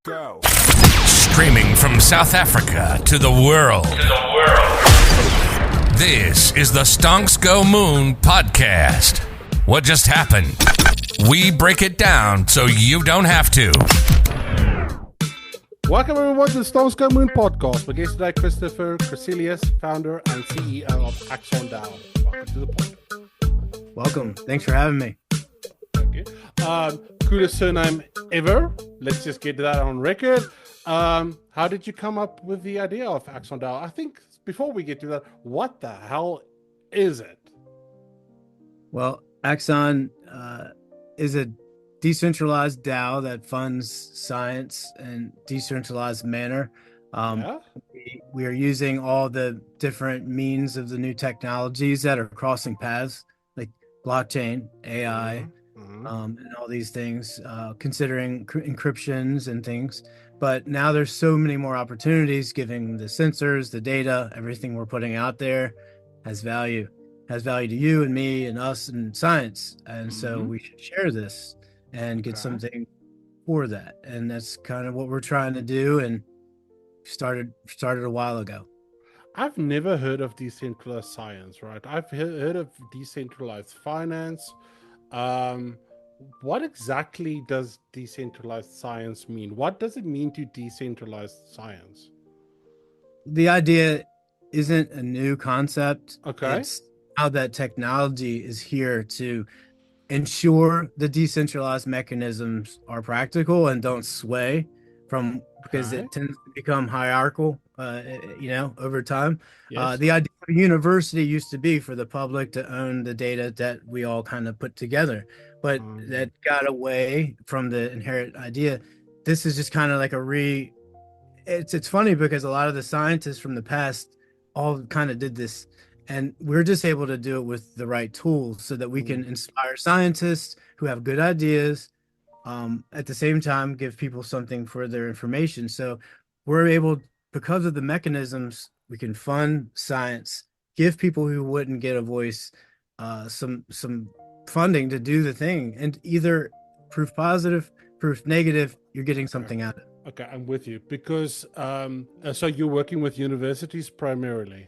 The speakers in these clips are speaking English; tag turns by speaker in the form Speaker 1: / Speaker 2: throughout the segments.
Speaker 1: Go.
Speaker 2: Streaming from South Africa to the world. This is the Stonks Go Moon Podcast. What just happened? We break it down so you don't have to.
Speaker 1: Welcome everyone to the Stonks Go Moon Podcast. My guest today, Christopher Crecelius, founder and CEO of AxonDAO. Welcome to the podcast.
Speaker 3: Welcome. Thanks for having me.
Speaker 1: Thank you. Coolest surname ever. Let's just get that on record. How did you come up with the idea of AxonDAO? I think before we get to that, what the hell is it?
Speaker 3: Well, Axon is a decentralized DAO that funds science in decentralized manner. We are using all the different means of the new technologies that are crossing paths, like blockchain, AI, and all these things, considering encryptions and things. But now there's so many more opportunities, giving the sensors, the data, everything we're putting out there has value to you and me and us and science. And so we should share this and get something for that. And that's kind of what we're trying to do, and started a while ago.
Speaker 1: I've never heard of decentralized science, right? I've heard of decentralized finance. What exactly does decentralized science mean? What does it mean to decentralized science?
Speaker 3: The idea isn't a new concept.
Speaker 1: Okay.
Speaker 3: It's how that technology is here to ensure the decentralized mechanisms are practical and don't sway from, because it tends to become hierarchical, over time.
Speaker 1: Yes.
Speaker 3: The idea of a university used to be for the public to own the data that we all kind of put together, but that got away from the inherent idea. This is just kind of like it's funny because a lot of the scientists from the past all kind of did this, and we're just able to do it with the right tools so that we can inspire scientists who have good ideas, at the same time give people something for their information. So we're able, because of the mechanisms, we can fund science, give people who wouldn't get a voice some funding to do the thing, and either proof positive, proof negative, you're getting something out of it.
Speaker 1: Okay, I'm with you, because so you're working with universities primarily.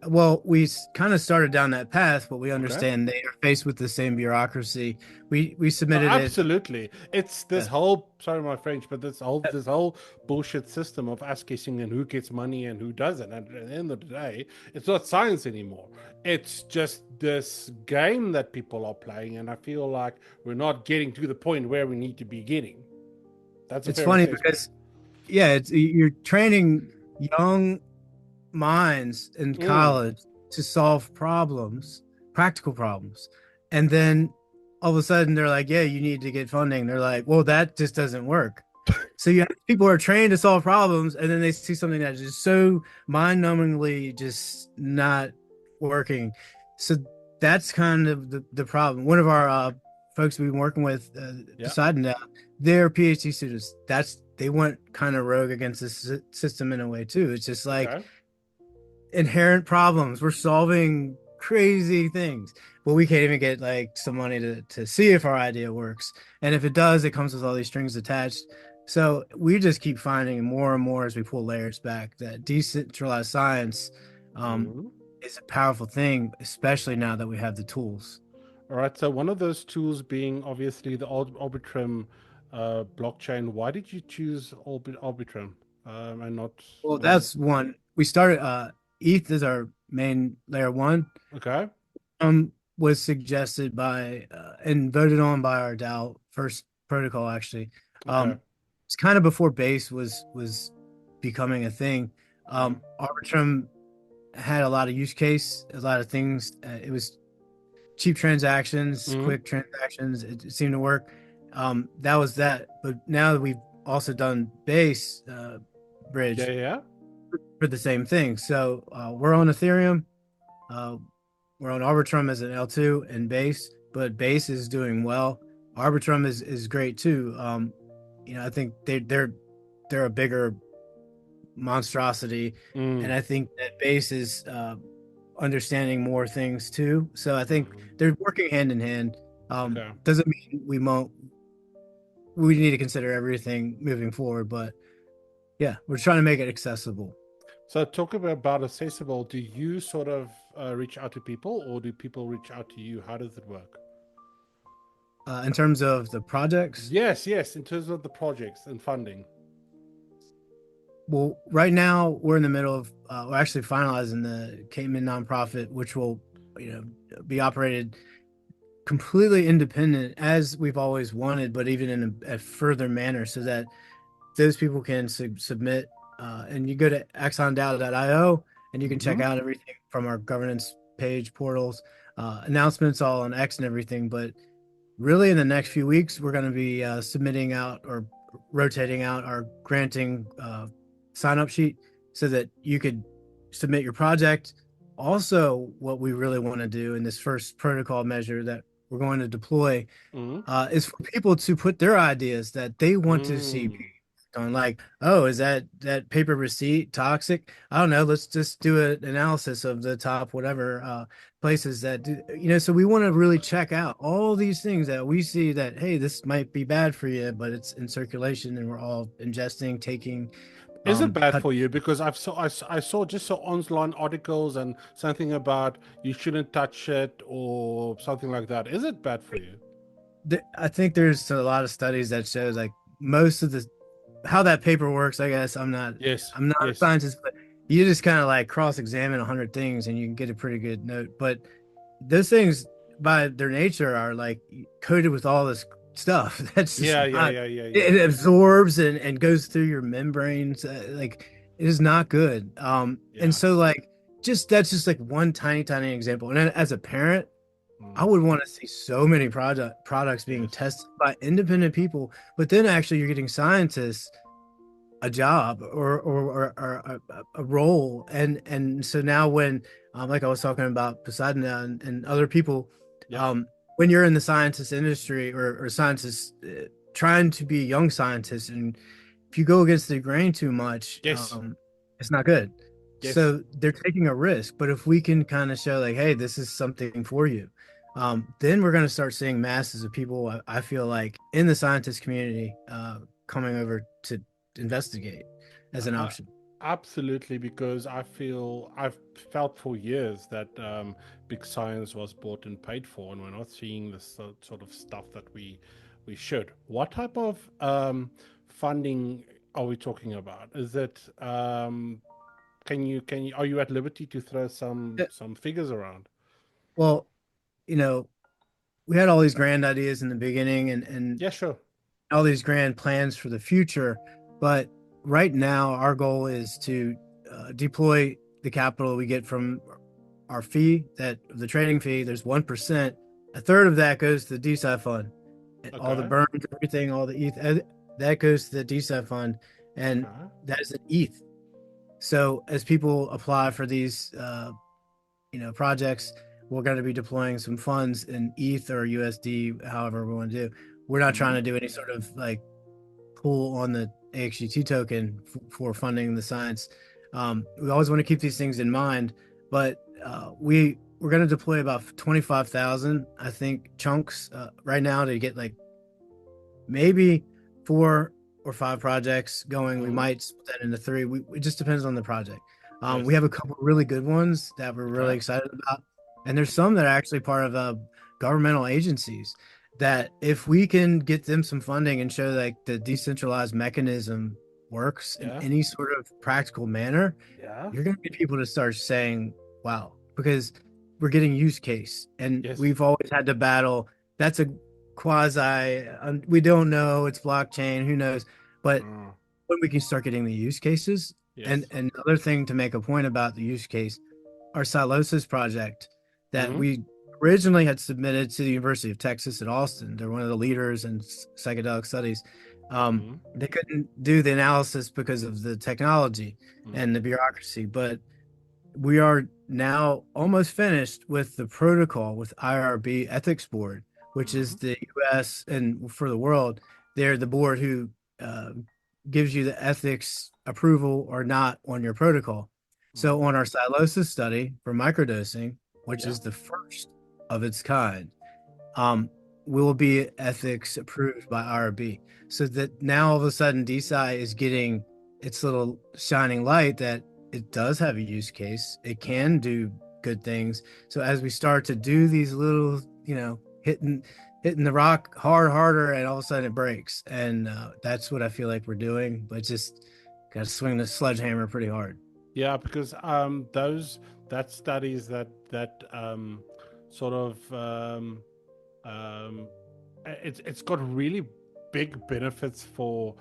Speaker 3: Well, we kind of started down that path, but we understand they are faced with the same bureaucracy. We submitted
Speaker 1: absolutely. It's this whole, sorry my French, but this whole bullshit system of us guessing and who gets money and who doesn't. And at the end of the day, it's not science anymore. It's just this game that people are playing, and I feel like we're not getting to the point where we need to be getting.
Speaker 3: It's funny because, you're training young minds in college to solve problems, practical problems, and then all of a sudden they're like, you need to get funding. They're like, well, that just doesn't work. So you have people who are trained to solve problems, and then they see something that is just so mind-numbingly just not working. So that's kind of the problem. One of our folks we've been working with, DeSci, they're PhD students. They went kind of rogue against this system in a way too. It's just like inherent problems. We're solving crazy things, but we can't even get like some money to see if our idea works. And if it does, it comes with all these strings attached. So we just keep finding more and more as we pull layers back that decentralized science is a powerful thing, especially now that we have the tools.
Speaker 1: All right. So one of those tools being obviously the Arbitrum blockchain. Why did you choose Arbitrum and not?
Speaker 3: Well, that's one. We started. ETH is our main layer one.
Speaker 1: Okay.
Speaker 3: Was suggested by and voted on by our DAO first protocol actually. It's kind of before Base was becoming a thing. Arbitrum had a lot of use case, a lot of things. It was cheap transactions, quick transactions. It seemed to work. That was that. But now that we've also done Base bridge. For the same thing. So we're on Ethereum. We're on Arbitrum as an L2 and Base, but Base is doing well. Arbitrum is great too. I think they're a bigger monstrosity, and I think that Base is understanding more things too. So I think they're working hand in hand. Doesn't mean we won't we need to consider everything moving forward. But yeah, we're trying to make it accessible.
Speaker 1: So talk about accessible. Do you sort of reach out to people, or do people reach out to you? How does it work?
Speaker 3: In terms of the projects,
Speaker 1: Yes, yes. In terms of the projects and funding.
Speaker 3: well, right now we're in the middle of we're actually finalizing the Cayman nonprofit, which will, be operated completely independent as we've always wanted, but even in a further manner, so that those people can submit. And you go to AxonDAO.io and you can check out everything from our governance page, portals, announcements all on X and everything. But really, in the next few weeks, we're going to be submitting out or rotating out our granting sign up sheet so that you could submit your project. Also, what we really want to do in this first protocol measure that we're going to deploy is for people to put their ideas that they want to see on, like, oh, is that paper receipt toxic? I don't know. Let's just do an analysis of the top whatever places that do, so we want to really check out all these things that we see that, hey, this might be bad for you, but it's in circulation and we're all ingesting, taking.
Speaker 1: Is it bad for you? Because I saw just online articles and something about you shouldn't touch it or something like that. Is it bad for you?
Speaker 3: I think there's a lot of studies that shows like most of the how that paper works. I guess I'm not a scientist, but you just kind of like cross-examine 100 things and you can get a pretty good note. But those things by their nature are like coated with all this stuff that's just it absorbs and goes through your membranes. Like, it is not good. And so like that's just like one tiny example. And as a parent, I would want to see so many products being tested by independent people, but then actually you're getting scientists a job or a role. And so now when, like I was talking about Poseidon and other people, when you're in the scientist industry or scientists trying to be young scientists, and if you go against the grain too much, it's not good. So they're taking a risk. But if we can kind of show like, hey, this is something for you, then we're going to start seeing masses of people, I feel like, in the scientist community coming over to investigate as an option.
Speaker 1: Absolutely, because I've felt for years that big science was bought and paid for, and we're not seeing this sort of stuff that we should. What type of funding are we talking about? Is it are you at liberty to throw some figures around?
Speaker 3: Well, we had all these grand ideas in the beginning and
Speaker 1: yeah, sure,
Speaker 3: all these grand plans for the future, but right now our goal is to deploy the capital we get from our fee, that the trading fee. There's 1%, a third of that goes to the DeSci fund, and all the burns, everything, all the ETH that goes to the DeSci fund, and that is an ETH. So as people apply for these projects, we're going to be deploying some funds in ETH or USD, however we want to do. We're not trying to do any sort of like pull on the AXGT token for funding the science. We always want to keep these things in mind, but we're going to deploy about 25,000, I think, chunks right now to get like maybe 4 or 5 projects going. We might split that into 3. It just depends on the project. We have a couple of really good ones that we're really excited about. And there's some that are actually part of governmental agencies that if we can get them some funding and show like the decentralized mechanism works in any sort of practical manner, you're going to get people to start saying, wow, because we're getting use case. And we've always had to battle. That's a quasi, we don't know, it's blockchain, who knows? But when we can start getting the use cases, and another thing to make a point about the use case, our Silosis project that we originally had submitted to the University of Texas at Austin. They're one of the leaders in psychedelic studies. They couldn't do the analysis because of the technology and the bureaucracy, but we are now almost finished with the protocol with IRB Ethics Board, which is the US and for the world, they're the board who gives you the ethics approval or not on your protocol. So on our Silosis study for microdosing, which is the first of its kind, will be ethics approved by IRB. So that now all of a sudden DeSci is getting its little shining light that it does have a use case. It can do good things. So as we start to do these little, hitting the rock harder, and all of a sudden it breaks. And that's what I feel like we're doing. But just got to swing the sledgehammer pretty hard.
Speaker 1: Yeah, because that studies that sort of it's got really big benefits for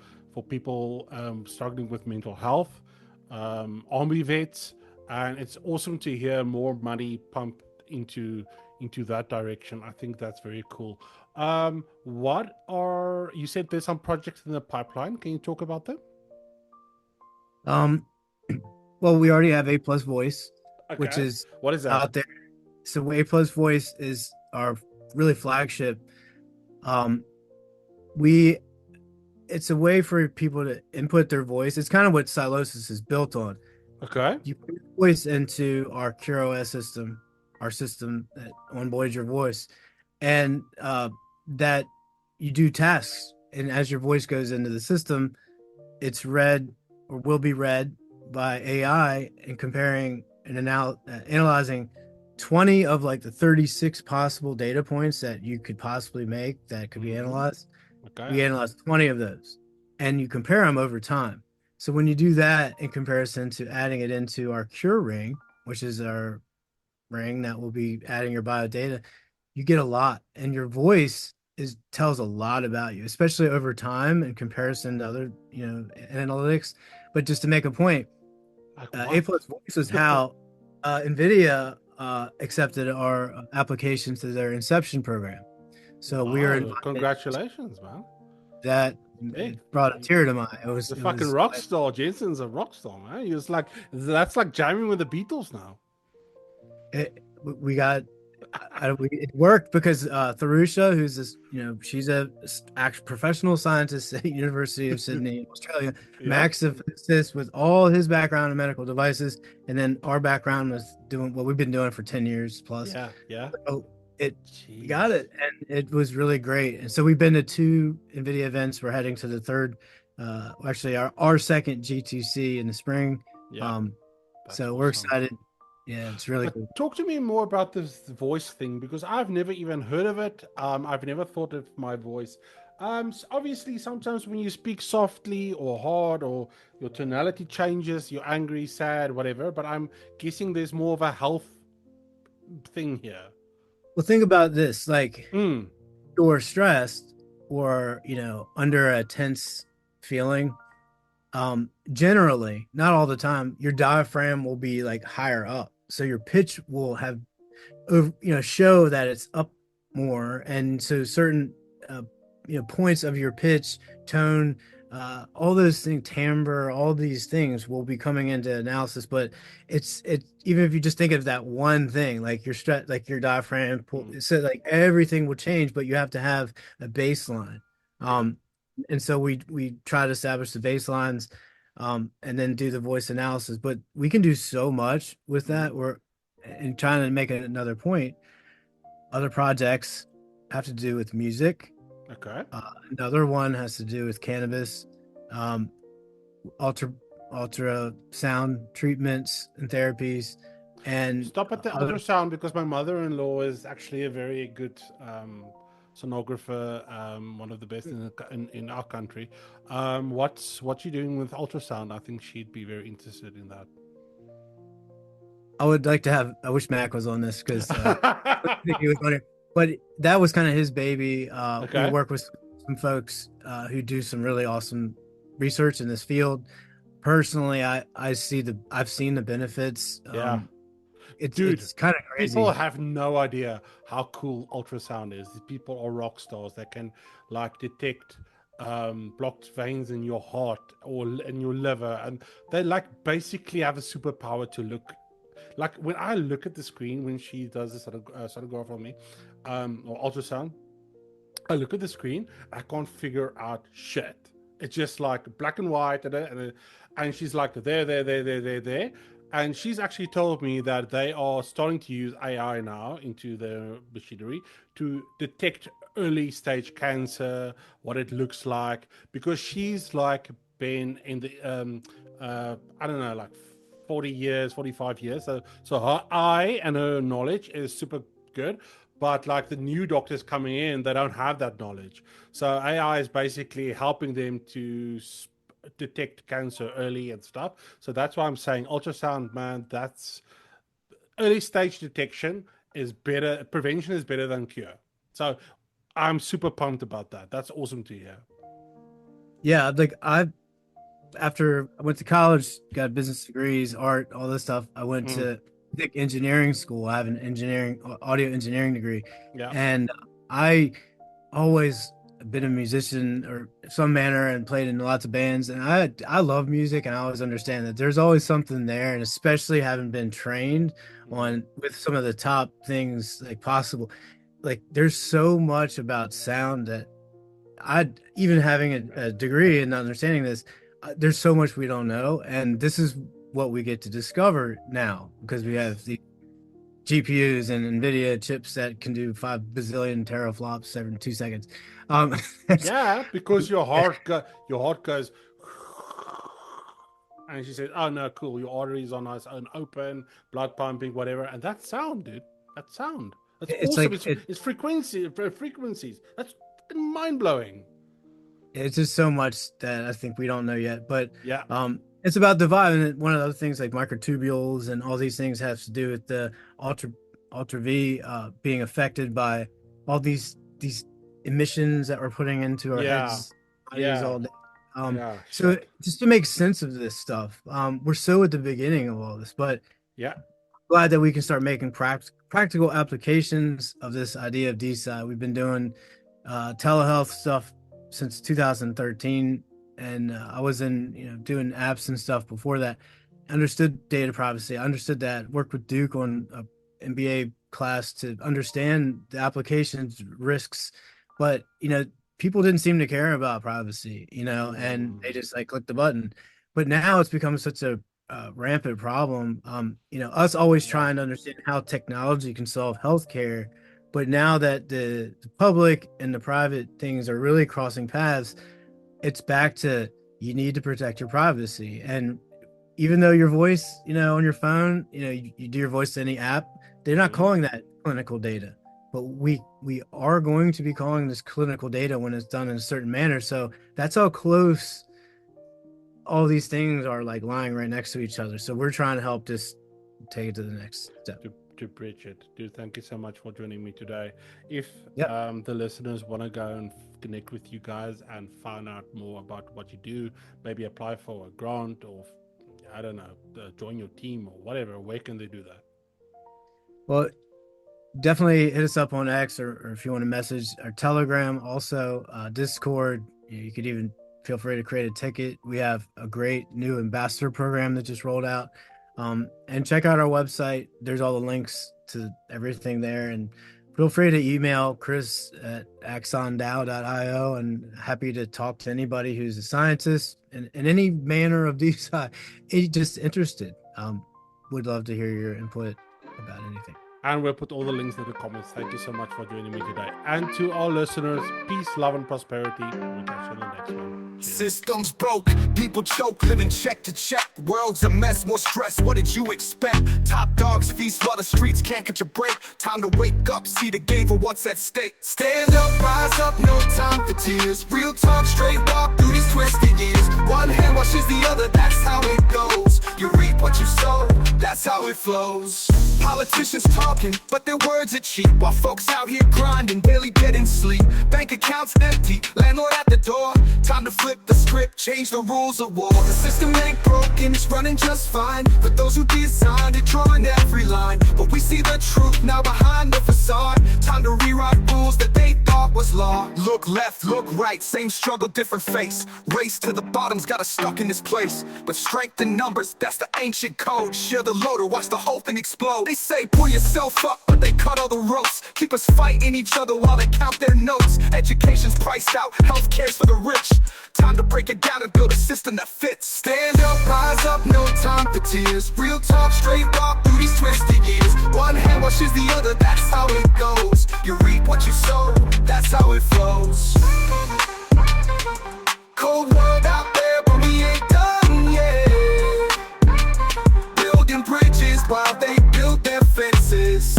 Speaker 1: people struggling with mental health, army vets, and it's awesome to hear more money pumped into that direction. I think that's very cool. You said there's some projects in the pipeline. Can you talk about them?
Speaker 3: Well, we already have A Plus Voice, which
Speaker 1: Okay.
Speaker 3: is
Speaker 1: What is that?
Speaker 3: out there. So A Plus Voice is our really flagship. It's a way for people to input their voice. It's kind of what Silosis is built on.
Speaker 1: Okay.
Speaker 3: You put your voice into our CureOS system, our system that onboards your voice, and that you do tasks. And as your voice goes into the system, it's read or will be read by AI and comparing and analyzing 20 of like the 36 possible data points that you could possibly make that could be analyzed.
Speaker 1: Okay.
Speaker 3: We analyze 20 of those and you compare them over time. So when you do that in comparison to adding it into our Cure ring, which is our ring that will be adding your bio data, you get a lot, and your voice tells a lot about you, especially over time in comparison to other analytics. But just to make a point, A Plus Voice is how NVIDIA accepted our application to their Inception program. So we are invited.
Speaker 1: Congratulations, man.
Speaker 3: That brought a tear to my eye. It was
Speaker 1: the fucking rock star. Jensen's a rock star, man. He was like, that's like jamming with the Beatles now.
Speaker 3: It worked because Tharusha, who's this, she's a professional scientist at University of Sydney, Australia. Yeah. Max, a physicist with all his background in medical devices, and then our background was doing what we've been doing for 10 years plus.
Speaker 1: Yeah.
Speaker 3: So we got it, and it was really great. And so we've been to 2 NVIDIA events. We're heading to the third, actually our second GTC in the spring.
Speaker 1: Yeah.
Speaker 3: So awesome. We're excited. Yeah, it's really cool.
Speaker 1: Talk to me more about this voice thing, because I've never even heard of it. I've never thought of my voice. Obviously, sometimes when you speak softly or hard, or your tonality changes, you're angry, sad, whatever. But I'm guessing there's more of a health thing here.
Speaker 3: Well, think about this: like you're stressed or under a tense feeling. Generally, not all the time, your diaphragm will be like higher up, so your pitch will have show that it's up more, and so certain points of your pitch, tone, all those things, timbre, all these things will be coming into analysis. But it's even if you just think of that one thing, like your stress, like your diaphragm, so like everything will change, but you have to have a baseline. And so we try to establish the baselines, and then do the voice analysis. But we can do so much with that. And trying to make another point, other projects have to do with music.
Speaker 1: Okay.
Speaker 3: Another one has to do with cannabis, ultrasound treatments and therapies. And
Speaker 1: stop at the ultrasound, because my mother-in-law is actually a very good sonographer, one of the best in our country. What you doing with ultrasound? I think she'd be very interested in that.
Speaker 3: I would like to have. I wish Mac was on this, because he was on it. But that was kind of his baby. Okay. We work with some folks who do some really awesome research in this field. Personally, I've seen the benefits.
Speaker 1: Yeah.
Speaker 3: It's kind of crazy.
Speaker 1: People have no idea how cool ultrasound is. These people are rock stars that can like detect blocked veins in your heart or in your liver, and they like basically have a superpower to look. Like when I look at the screen when she does this sonograph on me, or ultrasound, I look at the screen, I can't figure out shit. It's just like black and white, and she's like there. And she's actually told me that they are starting to use AI now into the machinery to detect early stage cancer, what it looks like, because she's like been in the I don't know, like 40 years, 45 years. So her eye and her knowledge is super good. But like the new doctors coming in, they don't have that knowledge. So AI is basically helping them to detect cancer early and stuff. So that's why I'm saying ultrasound, man, that's early stage detection is better. Prevention is better than cure. So I'm super pumped about that. That's awesome to hear.
Speaker 3: Yeah, like after I went to college, got business degrees, art, all this stuff. I went to engineering school. I have an audio engineering degree.
Speaker 1: Yeah.
Speaker 3: And I always been a musician or some manner and played in lots of bands. And I love music, and I always understand that there's always something there. And especially having been trained on with some of the top things like possible, like there's so much about sound that even having a degree and understanding this, there's so much we don't know, and this is what we get to discover now because we have the GPUs and NVIDIA chips that can do 5 bazillion teraflops every 2 seconds.
Speaker 1: Yeah, because your heart goes, and she said, "Oh no, cool, your arteries are nice and open, blood pumping, whatever." And that sound, dude, that sound, that's awesome. Like, it's frequencies. That's mind blowing.
Speaker 3: It's just so much that I think we don't know yet, but
Speaker 1: yeah,
Speaker 3: it's about the vibe. And one of the other things like microtubules and all these things has to do with the ultra V being affected by all these emissions that we're putting into our heads all day. So just to make sense of this stuff, we're so at the beginning of all this, but glad that we can start making practical applications of this idea of DeSci. We've been doing telehealth stuff since 2013, and I was in doing apps and stuff before that. Understood data privacy. I understood that. Worked with Duke on an MBA class to understand the applications risks, but people didn't seem to care about privacy, and they just like clicked the button. But now it's become such a rampant problem. Us always trying to understand how technology can solve healthcare. But now that the public and the private things are really crossing paths, it's back to you need to protect your privacy. And even though your voice, on your phone, you do your voice to any app, they're not calling that clinical data. But we are going to be calling this clinical data when it's done in a certain manner. So that's how close all these things are, like lying right next to each other. So we're trying to help this take it to the next step.
Speaker 1: To bridge it. Dude, thank you so much for joining me today. If the listeners want to go and connect with you guys and find out more about what you do, maybe apply for a grant or I don't know, join your team or whatever, where can they do that?
Speaker 3: Well, definitely hit us up on X or if you want to message our Telegram, also Discord. You could even feel free to create a ticket. We have a great new ambassador program that just rolled out. And check out our website. There's all the links to everything there. And feel free to email Chris at AxonDAO.io, and happy to talk to anybody who's a scientist in any manner of DeSci, just interested. Would love to hear your input about anything.
Speaker 1: And we'll put all the links in the comments. Thank you so much for joining me today. And to all listeners, peace, love, and prosperity. We'll catch you in the next one. Cheers.
Speaker 4: Systems broke, people choke, living check to check. World's a mess, more stress, what did you expect? Top dogs feast while the streets can't catch a break. Time to wake up, see the game for what's at stake. Stand up, rise up, no time for tears. Real talk, straight walk through these twisted years. One hand washes the other, that's how it goes. You reap what you sow, that's how it flows. Politicians talking, but their words are cheap, while folks out here grinding, barely getting sleep. Bank accounts empty, landlord at the door. Time to flip the script, change the rules of war. The system ain't broken, it's running just fine. For those who designed it, drawing every line. But we see the truth now behind the facade. Time to rewrite rules that they thought was law. Look left, look right, same struggle, different face. Race to the bottom's got us stuck in this place. With strength in numbers, that's the ancient code. Share the load or watch the whole thing explode. They say pull yourself up, but they cut all the ropes. Keep us fighting each other while they count their notes. Education's priced out, healthcare's for the rich. Time to break it down and build a system that fits. Stand up, rise up, no time for tears. Real talk, straight walk through these twisted years. One hand washes pushes the other, that's how it goes. You reap what you sow, that's how it flows. Cold world out there, but we ain't done yet. Building bridges while they build their fences.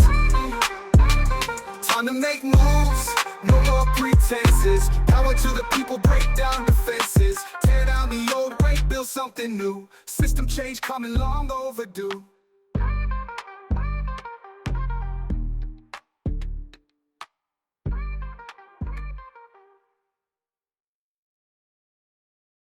Speaker 4: Time to make moves, no more pretenses. Power to the people, break down defenses. Tear down the old way, build something new. System change coming long overdue.